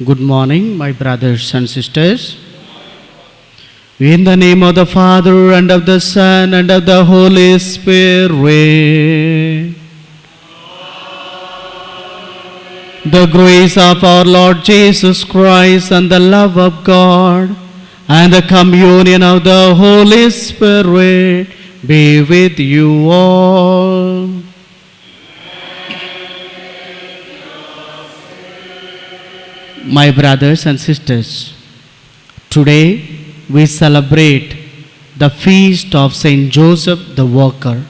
Good morning, my brothers and sisters. In the name of the Father, and of the Son, and of the Holy Spirit. The grace of our Lord Jesus Christ, and the love of God, and the communion of the Holy Spirit be with you all. My brothers and sisters, today we celebrate the feast of Saint Joseph the Worker.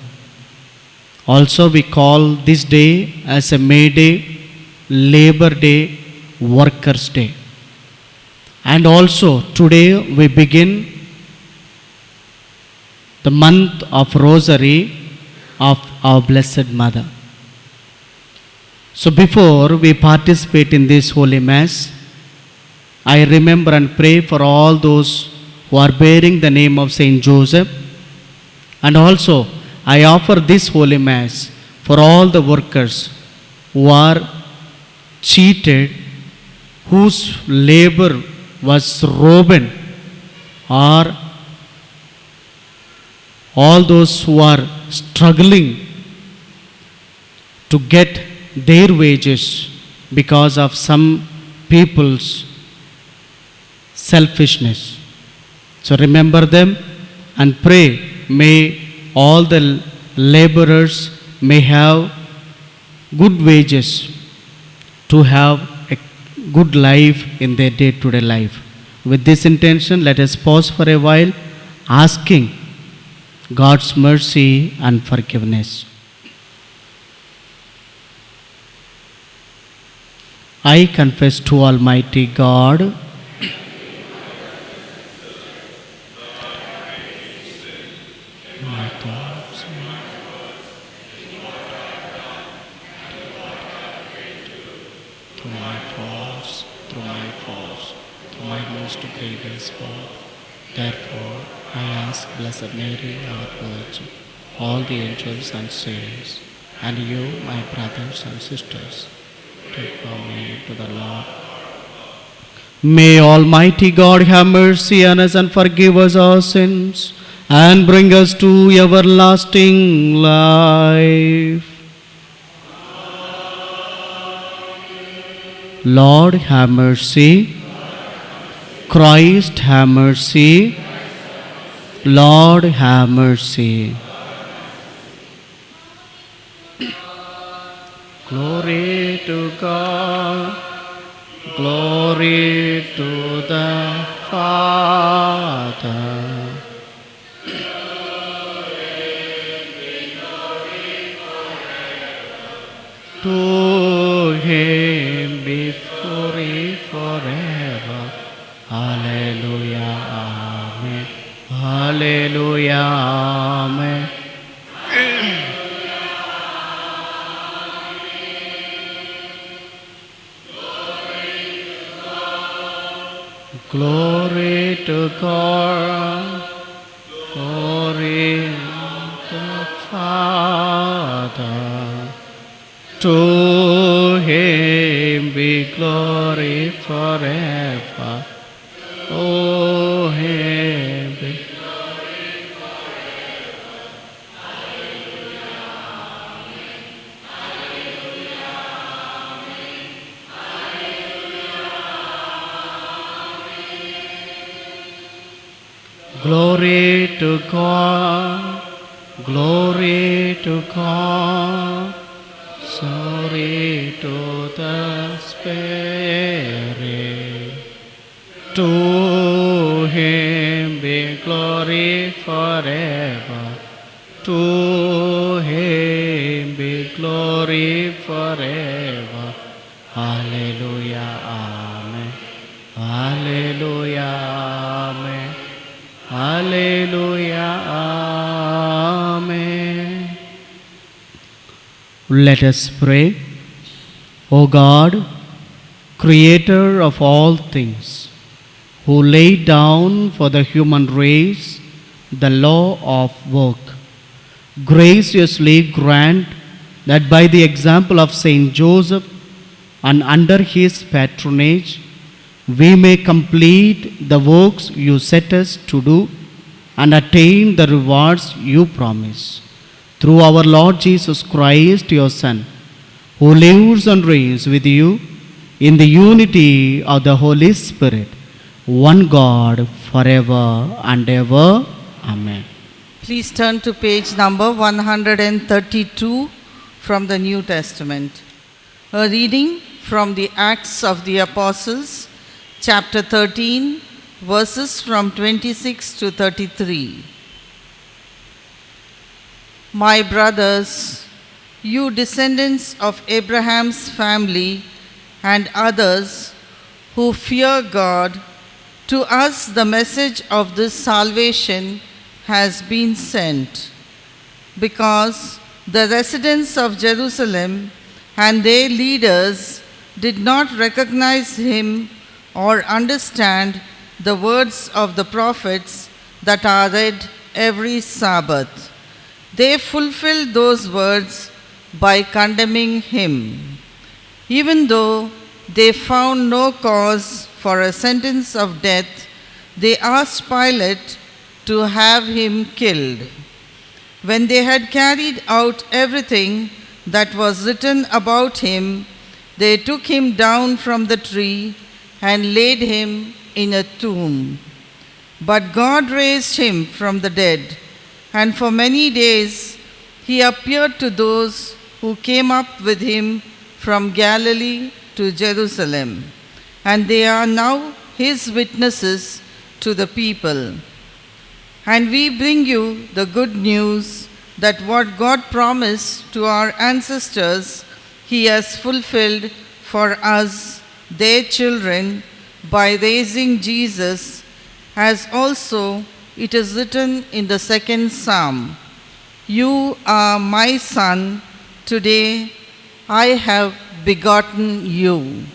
Also we call this day as a May Day, Labor Day, Workers' Day. And also today we begin the month of Rosary of our Blessed Mother. So before we participate in this Holy Mass, I remember and pray for all those who are bearing the name of Saint Joseph, and also I offer this Holy Mass for all the workers who are cheated, whose labor was robbed, or all those who are struggling to get their wages because of some people's selfishness. So remember them and pray, may all the laborers may have good wages to have a good life in their day-to-day life. With this intention, let us pause for a while, asking God's mercy and forgiveness. I confess to Almighty God my thoughts, through my faults, through my most grievous fault. Therefore, I ask Blessed Mary, our Virgin, all the angels and saints, and you, my brothers and sisters, to come to the Lord. May Almighty God have mercy on us and forgive us our sins, and bring us to everlasting life. Lord, have mercy. Christ, have mercy. Lord, have mercy. Glory to God. Glory to the Father. To Him be glory forever. Hallelujah. Amen. Hallelujah. Amen. Glory to God. Glory to the Father. To Him be glory forever. To Him be glory forever. Hallelujah. Amen. Hallelujah. Amen. Hallelujah. Glory to God. Glory to God. Glory to the Spirit. To Him be glory forever. To Him be glory forever. Hallelujah. Amen. Hallelujah. Amen. Hallelujah. Amen. Let us pray. O God, Creator of all things, who laid down for the human race the law of work, graciously grant that by the example of Saint Joseph and under his patronage, we may complete the works you set us to do and attain the rewards you promise. Through our Lord Jesus Christ, your Son, who lives and reigns with you in the unity of the Holy Spirit, one God, forever and ever. Amen. Please turn to page number 132 from the New Testament. A reading from the Acts of the Apostles, chapter 13, verses from 26 to 33. My brothers, you descendants of Abraham's family and others who fear God, to us the message of this salvation has been sent, because the residents of Jerusalem and their leaders did not recognize him or understand the words of the prophets that are read every Sabbath. They fulfilled those words by condemning him. Even though they found no cause for a sentence of death, they asked Pilate to have him killed. When they had carried out everything that was written about him, they took him down from the tree and laid him in a tomb. But God raised him from the dead, and for many days he appeared to those who came up with him from Galilee to Jerusalem, and they are now his witnesses to the people. And we bring you the good news that what God promised to our ancestors, he has fulfilled for us, their children, by raising Jesus, as also it is written in the second Psalm, "You are my son, today I have begotten you."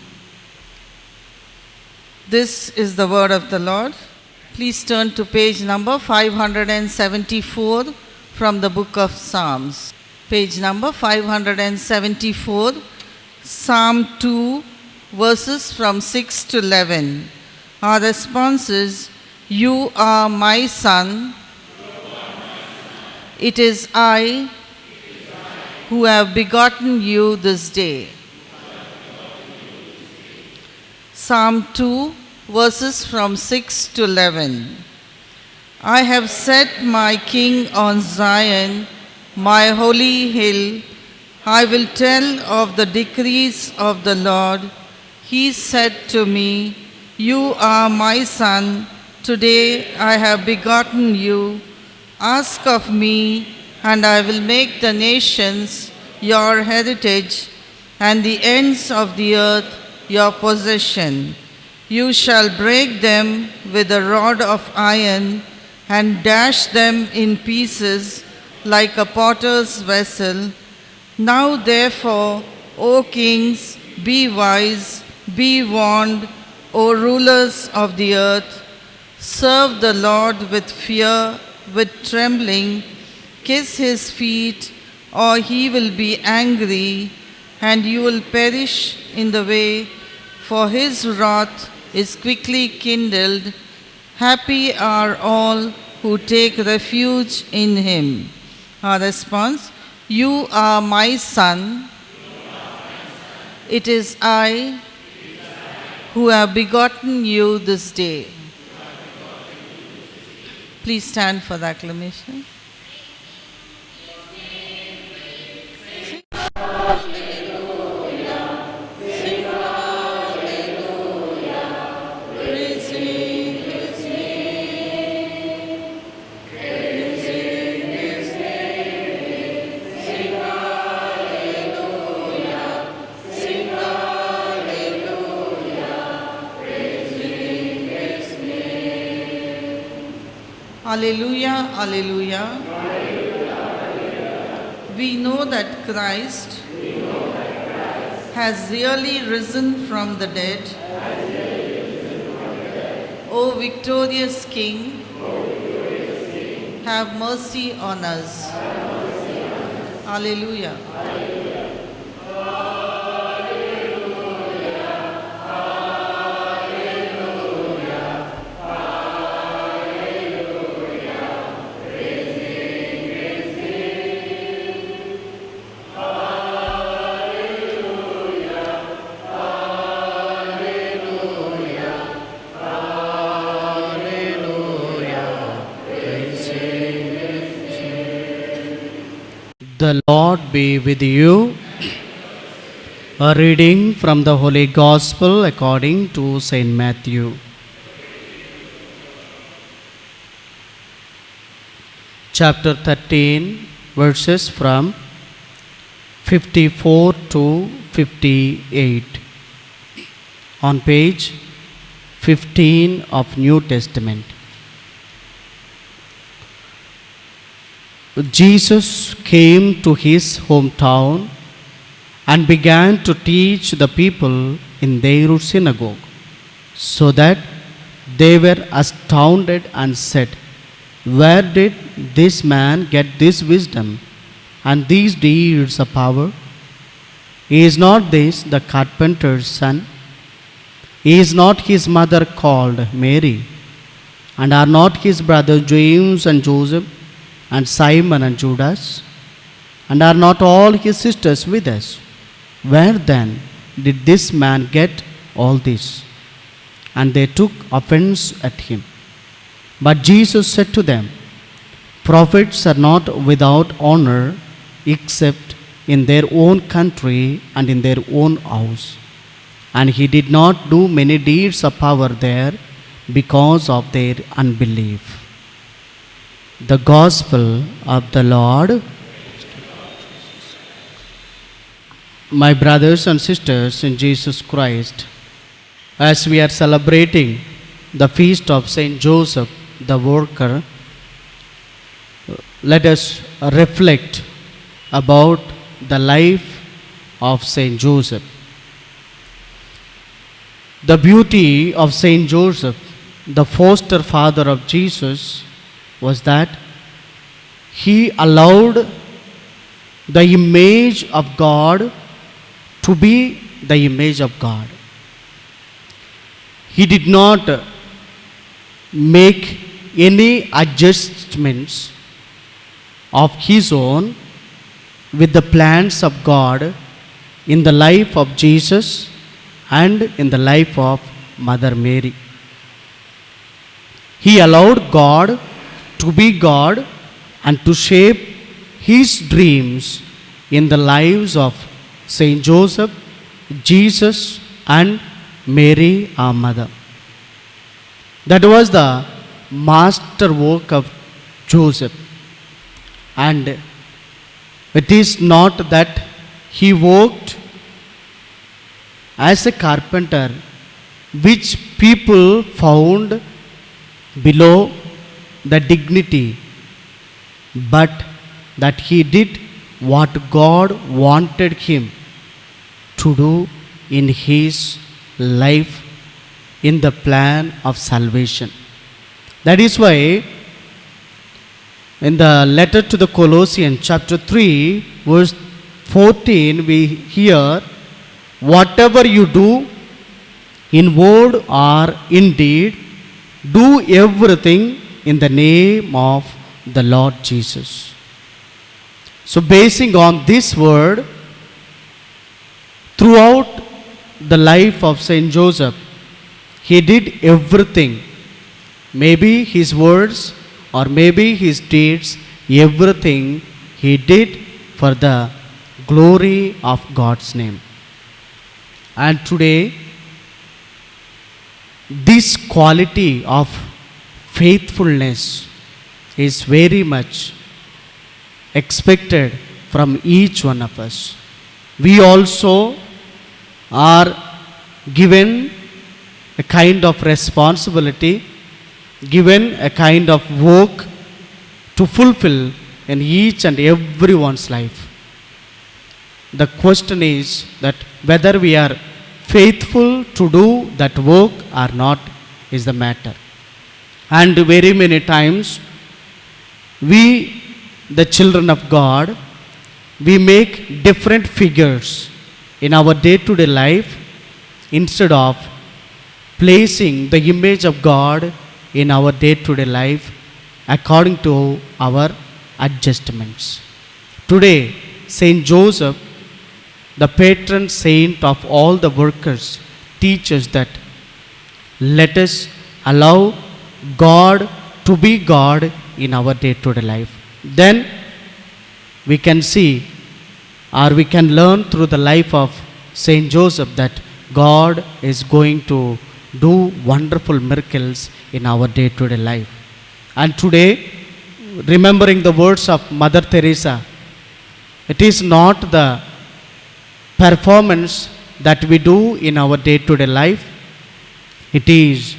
This is the word of the Lord. Please turn to page number 574 from the book of Psalms. Page number 574, Psalm 2, verses from 6 to 11. Our response is, "You are my son. It is I who have begotten you this day." Psalm 2, verses from 6 to 11. I have set my king on Zion, my holy hill. I will tell of the decrees of the Lord. He said to me, "You are my son. Today I have begotten you. Ask of me, and I will make the nations your heritage, and the ends of the earth your possession. You shall break them with a rod of iron, and dash them in pieces like a potter's vessel. Now therefore, O kings, be wise, be warned, O rulers of the earth. Serve the Lord with fear, with trembling. Kiss his feet, or he will be angry, and you will perish in the way, for his wrath is quickly kindled. Happy are all who take refuge in him." Our response, "You are my son. It is I who have begotten you this day." Please stand for the acclamation. Alleluia, alleluia. We know that Christ has really risen from the dead. O victorious King, have mercy on us. Alleluia. The Lord be with you. A reading from the Holy Gospel according to Saint Matthew. Chapter 13, verses from 54 to 58. On page 15 of New Testament. Jesus came to his hometown and began to teach the people in their synagogue, so that they were astounded and said, "Where did this man get this wisdom and these deeds of power? Is not this the carpenter's son? Is not his mother called Mary? And are not his brothers James and Joseph and Simon and Judas? And are not all his sisters with us? Where then did this man get all this?" And they took offense at him. But Jesus said to them, "Prophets are not without honor except in their own country and in their own house." And he did not do many deeds of power there because of their unbelief. The Gospel of the Lord. My brothers and sisters in Jesus Christ, as we are celebrating the feast of Saint Joseph the Worker, let us reflect about the life of Saint Joseph. The beauty of Saint Joseph, the foster father of Jesus, was that he allowed the image of God to be the image of God. He did not make any adjustments of his own with the plans of God in the life of Jesus and in the life of Mother Mary. He allowed God to be God and to shape his dreams in the lives of Saint Joseph, Jesus, and Mary, our mother. That was the master work of Joseph. And it is not that he worked as a carpenter, which people found below the dignity, but that he did what God wanted him to do in his life in the plan of salvation. That is why in the letter to the Colossians chapter 3 verse 14 we hear, "Whatever you do in word or in deed, do everything in the name of the Lord Jesus." So basing on this word, throughout the life of Saint Joseph, he did everything. Maybe his words or maybe his deeds, everything he did for the glory of God's name. And today, this quality of faithfulness is very much expected from each one of us. We also are given a kind of responsibility, given a kind of work to fulfill in each and everyone's life. The question is that whether we are faithful to do that work or not is the matter. And very many times we, the children of God, we make different figures in our day-to-day life instead of placing the image of God in our day-to-day life according to our adjustments. Today, Saint Joseph, the patron saint of all the workers, teaches that let us allow God to be God in our day-to-day life. Then we can see or we can learn through the life of Saint Joseph that God is going to do wonderful miracles in our day-to-day life. And today, remembering the words of Mother Teresa, it is not the performance that we do in our day-to-day life, it is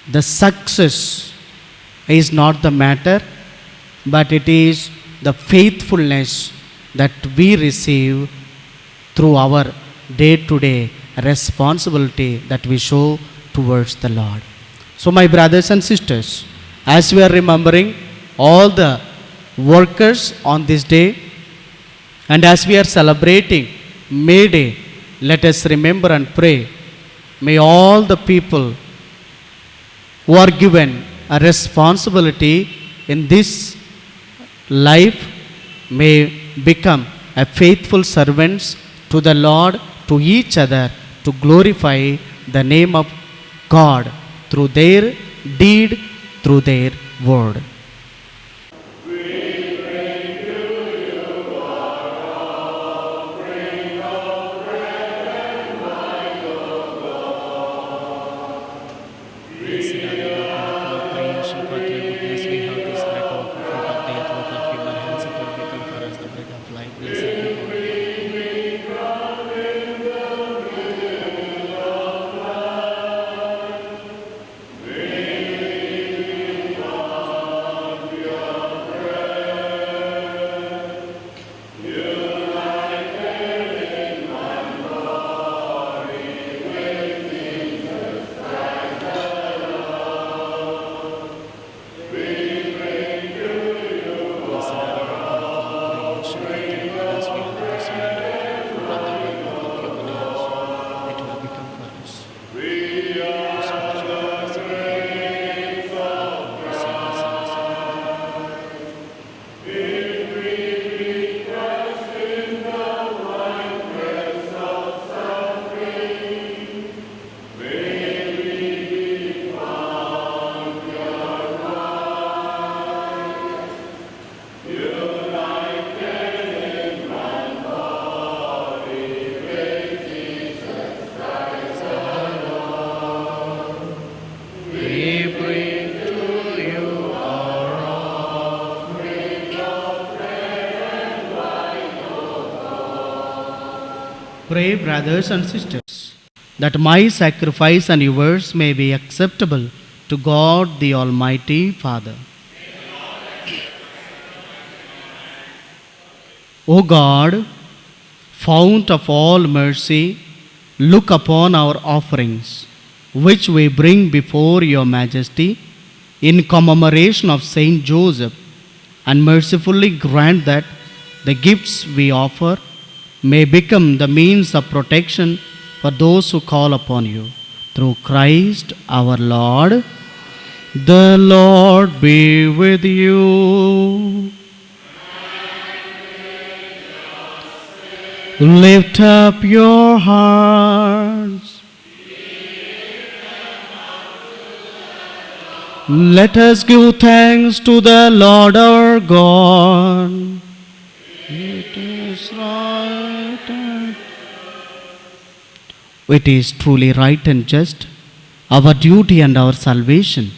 the success is not the matter, but it is the faithfulness that we receive through our day-to-day responsibility that we show towards the Lord. So my brothers and sisters, as we are remembering all the workers on this day, and as we are celebrating May Day, let us remember and pray, may all the people who are given a responsibility in this life may become a faithful servants to the Lord, to each other, to glorify the name of God through their deed, through their word. Blessed are you, Lord, for creation, for your goodness we have this bread of the fruit of the earth, work of human hands, it will become for us the bread of life. Blessed be God. Blessed are you, Lord, for creation, for your goodness we have this bread of the fruit of the earth, work of human hands, it will become for us. The spiritual blessing of God. We bring to you our Pray, brothers and sisters, that my sacrifice and yours may be acceptable to God the Almighty Father. O God, fount of all mercy, look upon our offerings, which we bring before your majesty in commemoration of Saint Joseph, and mercifully grant that the gifts we offer may become the means of protection for those who call upon you. Through Christ our Lord. The Lord be with you. Lift up your hearts. Let us give thanks to the Lord our God. It is right. It is truly right and just, our duty and our salvation,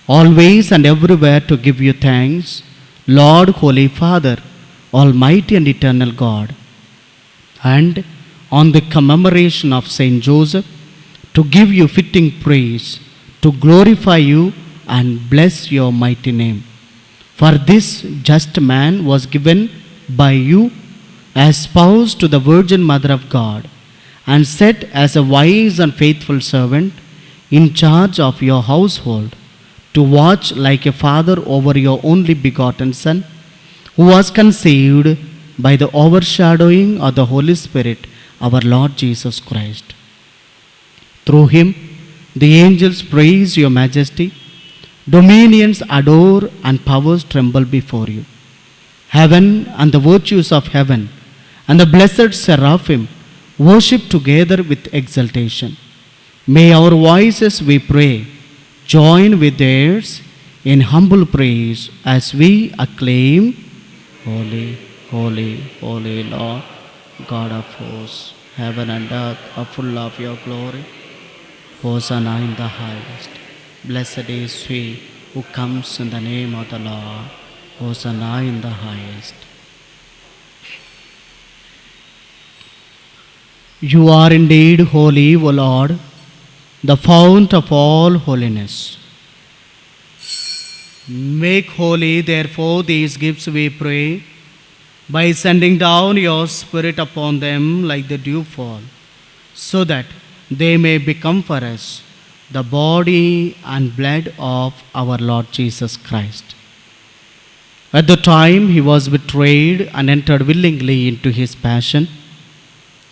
always and everywhere to give you thanks, Lord, Holy Father, Almighty and Eternal God. And on the commemoration of Saint Joseph, to give you fitting praise, to glorify you and bless your mighty name. For this just man was given by you as spouse to the Virgin Mother of God, and set as a wise and faithful servant in charge of your household, to watch like a father over your only begotten Son, who was conceived by the overshadowing of the Holy Spirit, our Lord Jesus Christ. Through him, the angels praise your majesty, dominions adore, and powers tremble before you. Heaven and the virtues of heaven and the blessed seraphim worship together with exultation. May our voices, we pray, join with theirs in humble praise as we acclaim, Holy, holy, holy Lord, God of hosts, heaven and earth are full of your glory. Hosanna in the highest. Blessed is he who comes in the name of the Lord. Hosanna in the highest. You are indeed holy, O Lord, the fount of all holiness. Make holy, therefore, these gifts, we pray, by sending down your Spirit upon them like the dewfall, so that they may become for us the body and blood of our Lord Jesus Christ. At the time he was betrayed and entered willingly into his passion,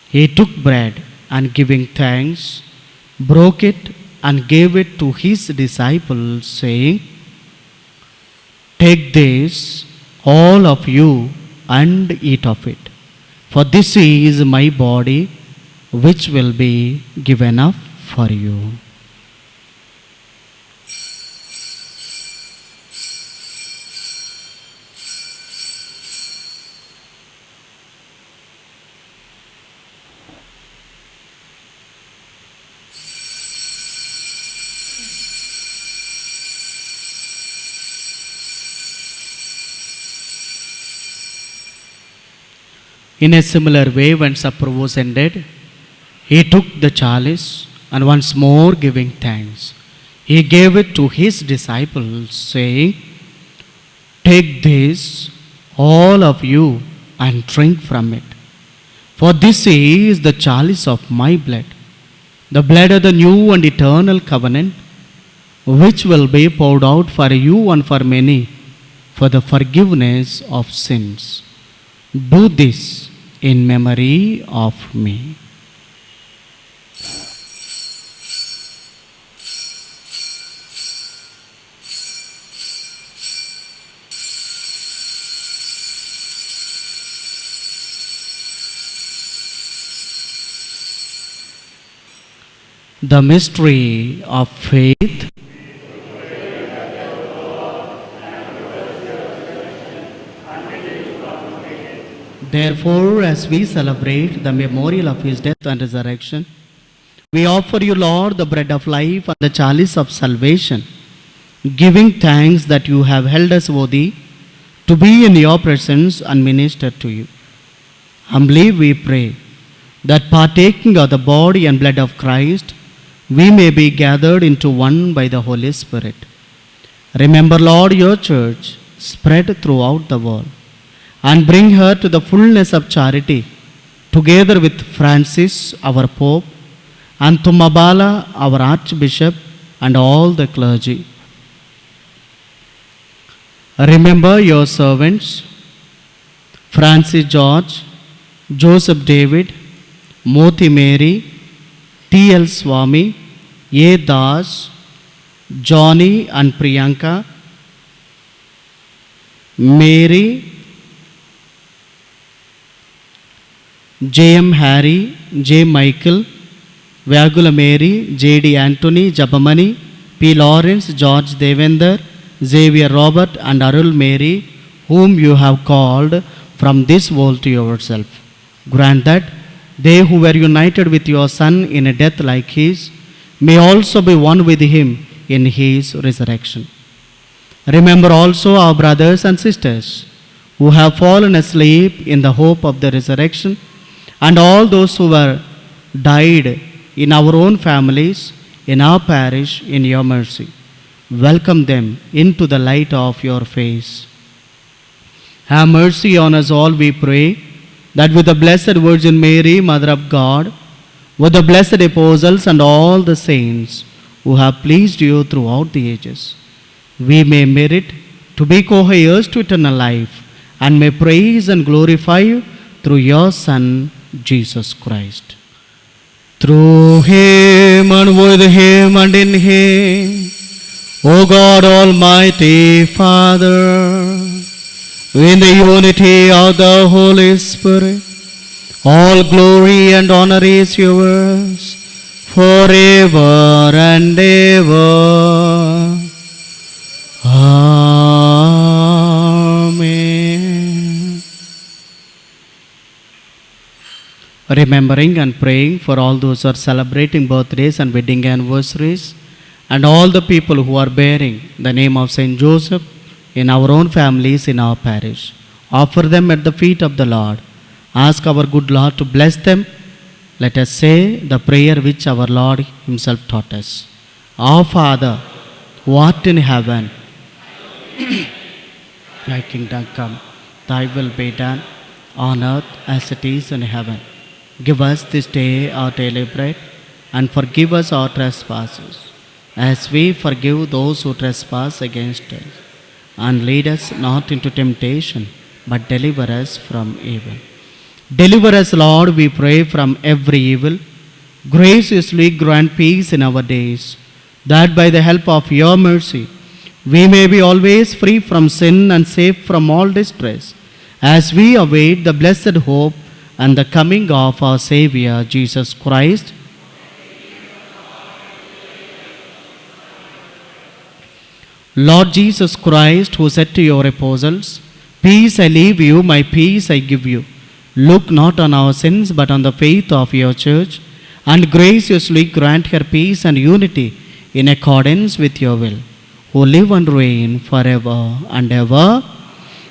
he took bread and giving thanks, broke it and gave it to his disciples, saying, "Take this, all of you, and eat of it. For this is my body, which will be given up for you." In a similar way, when supper was ended, he took the chalice and once more giving thanks, he gave it to his disciples, saying, "Take this, all of you, and drink from it. For this is the chalice of my blood, the blood of the new and eternal covenant, which will be poured out for you and for many for the forgiveness of sins. Do this in memory of me." The mystery of faith. Therefore, as we celebrate the memorial of his death and resurrection, we offer you, Lord, the bread of life and the chalice of salvation, giving thanks that you have held us worthy to be in your presence and minister to you. Humbly we pray that partaking of the body and blood of Christ, we may be gathered into one by the Holy Spirit. Remember, Lord, your church spread throughout the world, and bring her to the fullness of charity, together with Francis, our Pope, and Tumabala, our Archbishop, and all the clergy. Remember your servants, Francis George, Joseph David, Moti Mary, T.L. Swami, A. Das, Johnny and Priyanka, Mary, J.M. Harry, J. Michael, Vyagula Mary, J.D. Anthony, Jabamani, P. Lawrence, George Devender, Xavier Robert, and Arul Mary, whom you have called from this world to yourself. Grant that they who were united with your Son in a death like his may also be one with him in his resurrection. Remember also our brothers and sisters who have fallen asleep in the hope of the resurrection, and all those who were died in our own families, in our parish, in your mercy. Welcome them into the light of your face. Have mercy on us all, we pray, that with the Blessed Virgin Mary, Mother of God, with the blessed apostles and all the saints who have pleased you throughout the ages, we may merit to be co-heirs to eternal life, and may praise and glorify you through your Son, Jesus Christ. Through him and with him and in him, O God Almighty Father, in the unity of the Holy Spirit, all glory and honor is yours forever and ever. Amen. remembering and praying for all those who are celebrating birthdays and wedding anniversaries, and all the people who are bearing the name of Saint Joseph in our own families in our parish. Offer them at the feet of the Lord. Ask our good Lord to bless them. Let us say the prayer which our Lord Himself taught us. Our Father, who art in heaven, thy kingdom come, thy will be done on earth as it is in heaven. Give us this day our daily bread, and forgive us our trespasses, as we forgive those who trespass against us. And lead us not into temptation, but deliver us from evil. Deliver us, Lord, we pray, from every evil. Graciously grant peace in our days, that by the help of your mercy we may be always free from sin and safe from all distress, as we await the blessed hope and the coming of our Savior Jesus Christ. Lord Jesus Christ, who said to your apostles, "Peace I leave you, my peace I give you," look not on our sins but on the faith of your church, and graciously grant her peace and unity in accordance with your will, who live and reign forever and ever.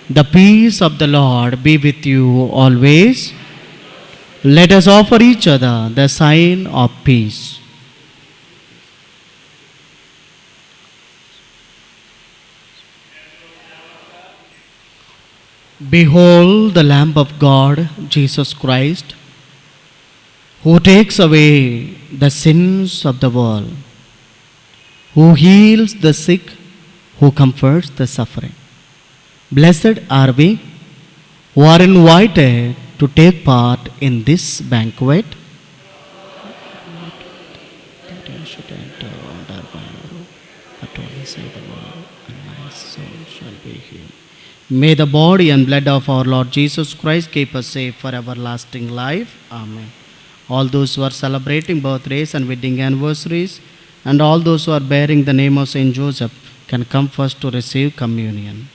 The peace of the Lord be with you always. Let us offer each other the sign of peace. Behold the Lamb of God, Jesus Christ, who takes away the sins of the world, who heals the sick, who comforts the suffering. Blessed are we who are invited to take part in this banquet. That I should enter under my roof, but only say the word, and my soul shall be healed. May the body and blood of our Lord Jesus Christ keep us safe for everlasting life. Amen. All those who are celebrating birthdays and wedding anniversaries, and all those who are bearing the name of Saint Joseph, can come first to receive communion.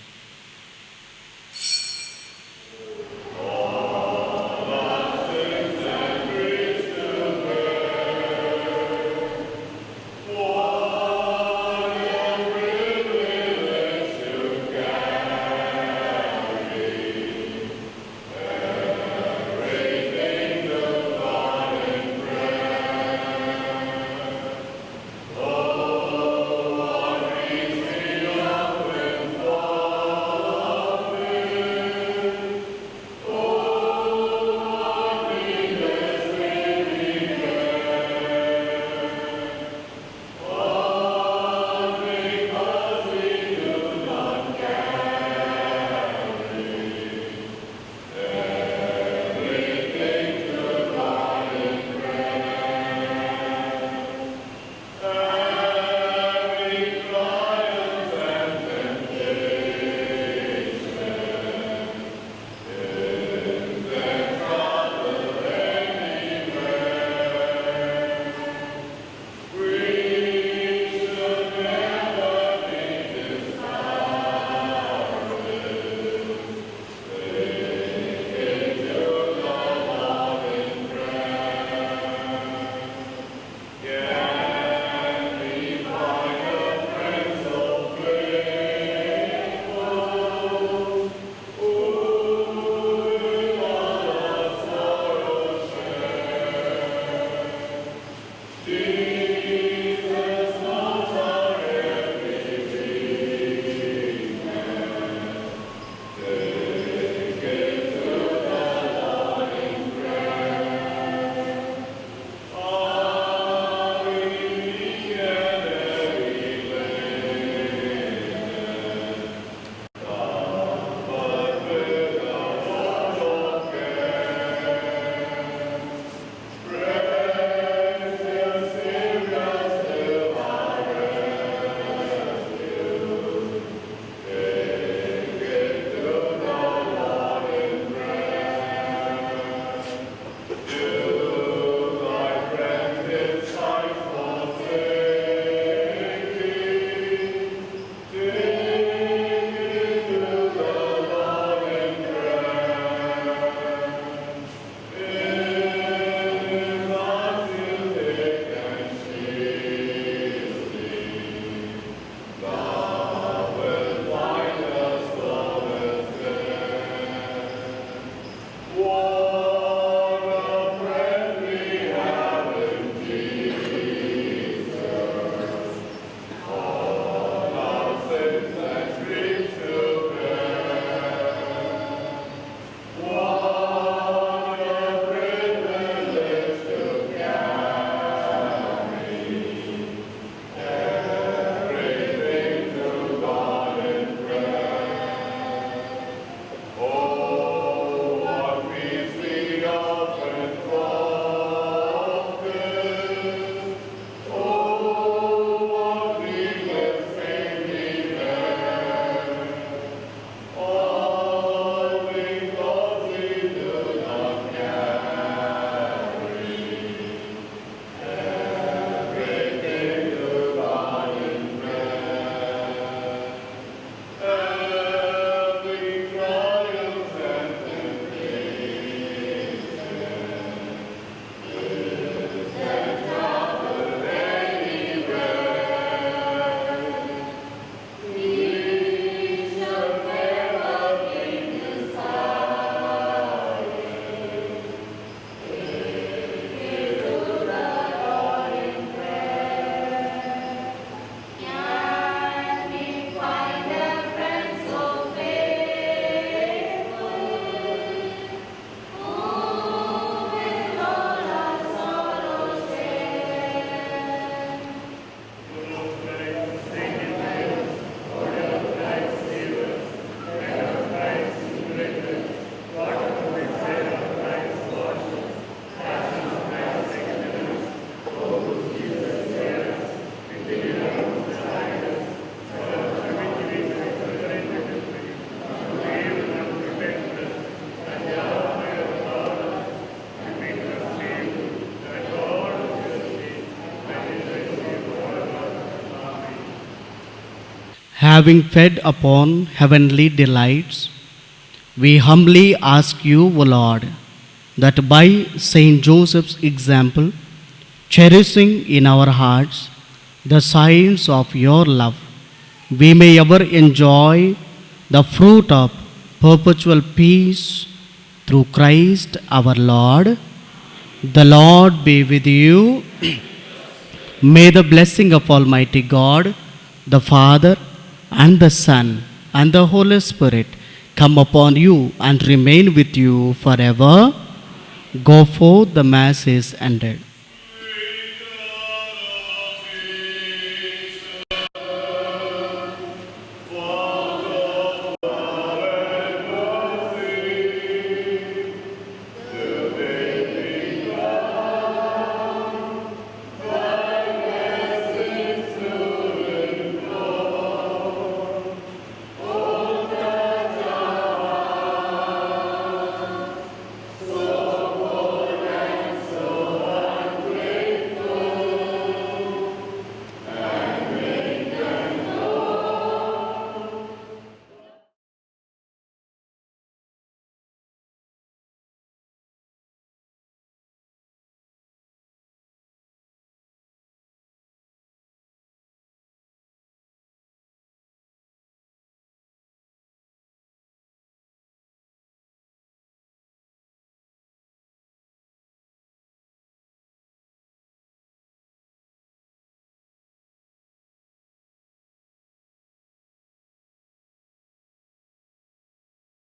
Having fed upon heavenly delights, we humbly ask you, O Lord, that by Saint Joseph's example, cherishing in our hearts the signs of your love, we may ever enjoy the fruit of perpetual peace through Christ our Lord. The Lord be with you. May the blessing of Almighty God, the Father, and the Son, and the Holy Spirit come upon you and remain with you forever. Go forth, the Mass is ended.